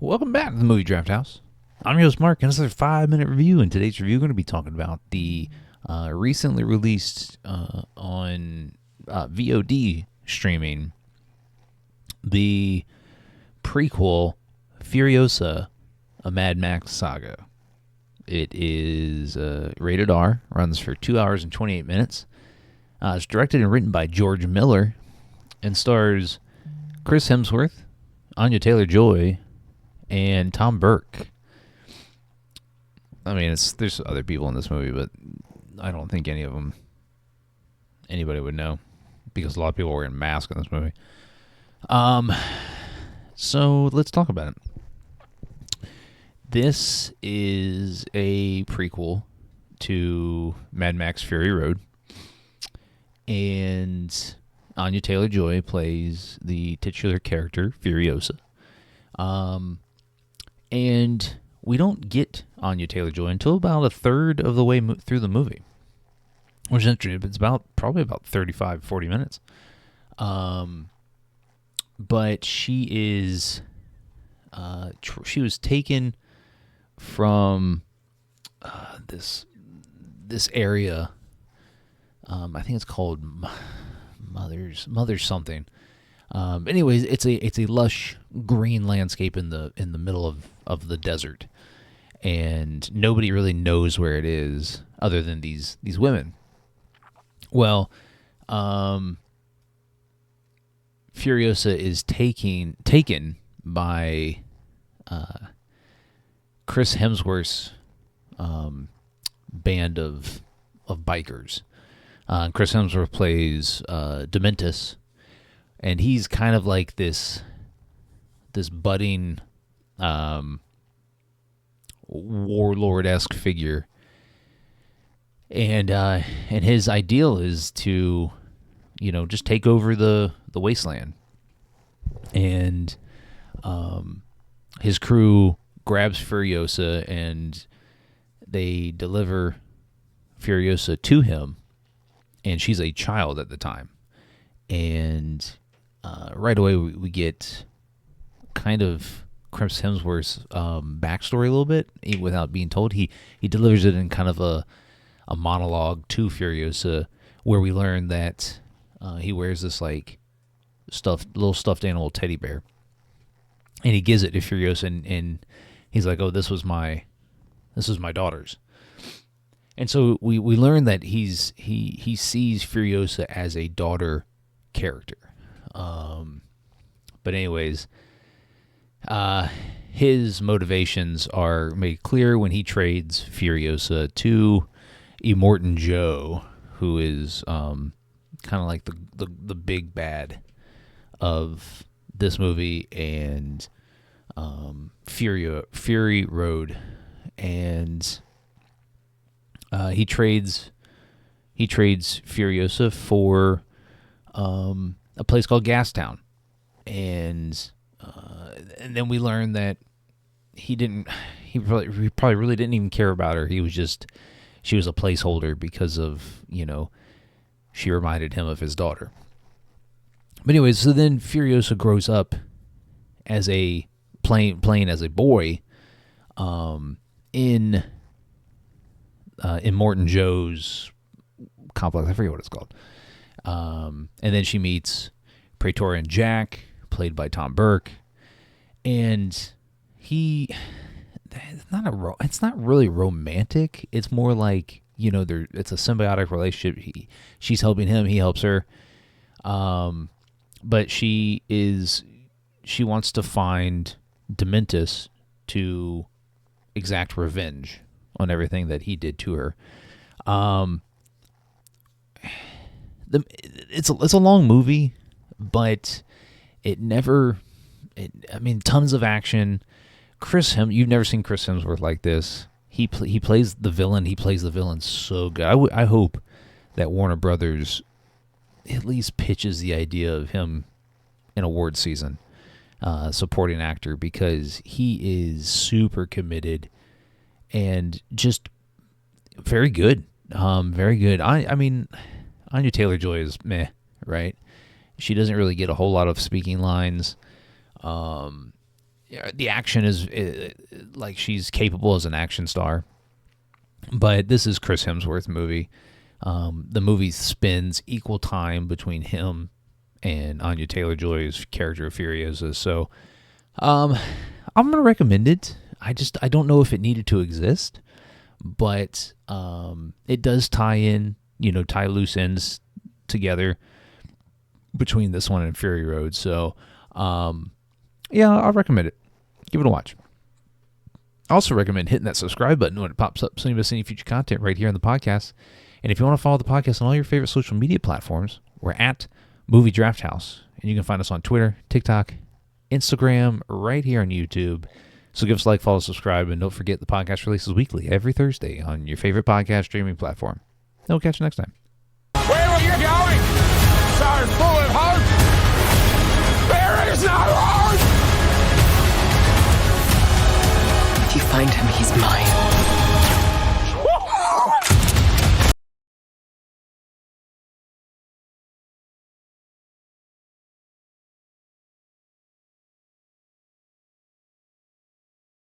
Welcome back to the Movie Draft House. I'm your host, Mark, and this is a 5-minute review. In today's review, we're going to be talking about the recently released on VOD streaming, the prequel, Furiosa, a Mad Max Saga. It is rated R, runs for 2 hours and 28 minutes. It's directed and written by George Miller and stars Chris Hemsworth, Anya Taylor-Joy, and Tom Burke. I mean, there's other people in this movie, but I don't think anybody would know, because a lot of people are wearing masks in this movie. So let's talk about it. This is a prequel to Mad Max Fury Road, and Anya Taylor-Joy plays the titular character, Furiosa. And we don't get Anya Taylor-Joy until about a third of the way through the movie, which is interesting. It's probably about 35, 40 minutes. But she is, she was taken from this area. I think it's called Mother's something. Anyways, it's a lush green landscape in the middle of the desert, and nobody really knows where it is other than these women. Well, Furiosa is taken by Chris Hemsworth's band of bikers. Chris Hemsworth plays Dementus. And he's kind of like this budding warlord-esque figure, and his ideal is to, just take over the Wasteland. And his crew grabs Furiosa, and they deliver Furiosa to him, and she's a child at the time. And right away, we get kind of Chris Hemsworth's backstory a little bit without being told. He delivers it in kind of a monologue to Furiosa, where we learn that he wears this like little stuffed animal teddy bear, and he gives it to Furiosa, and he's like, "Oh, this was my daughter's." And so we learn that he sees Furiosa as a daughter character. But anyways, his motivations are made clear when he trades Furiosa to Immortan Joe, who is kind of like the big bad of this movie and Fury Road, and he trades Furiosa for a place called Gastown, and then we learn that he probably really didn't even care about her. She was a placeholder because of, she reminded him of his daughter. But anyways, so then Furiosa grows up as playing as a boy in Immortan Joe's complex. I forget what it's called. And then she meets Praetorian Jack, played by Tom Burke, and it's not really romantic. It's more like, it's a symbiotic relationship. She's helping him, he helps her. But she wants to find Dementus to exact revenge on everything that he did to her. It's a long movie, but tons of action. You've never seen Chris Hemsworth like this. He plays the villain. He plays the villain so good. I hope that Warner Brothers at least pitches the idea of him in award season, supporting actor, because he is super committed and just very good. Very good. I mean, Anya Taylor-Joy is meh, right? She doesn't really get a whole lot of speaking lines. the action is like she's capable as an action star. But this is Chris Hemsworth movie. The movie spends equal time between him and Anya Taylor-Joy's character of Furiosa. So I'm going to recommend it. I don't know if it needed to exist, but it does tie loose ends together between this one and Fury Road. So yeah, I'll recommend it. Give it a watch. I also recommend hitting that subscribe button when it pops up so you don't miss any future content right here on the podcast. And if you want to follow the podcast on all your favorite social media platforms, we're at Movie Draft House. And you can find us on Twitter, TikTok, Instagram, right here on YouTube. So give us a like, follow, subscribe, and don't forget the podcast releases weekly every Thursday on your favorite podcast streaming platform. And we'll catch you next time. Where are you going? So full of hope. There is no hope. If you find him, he's mine.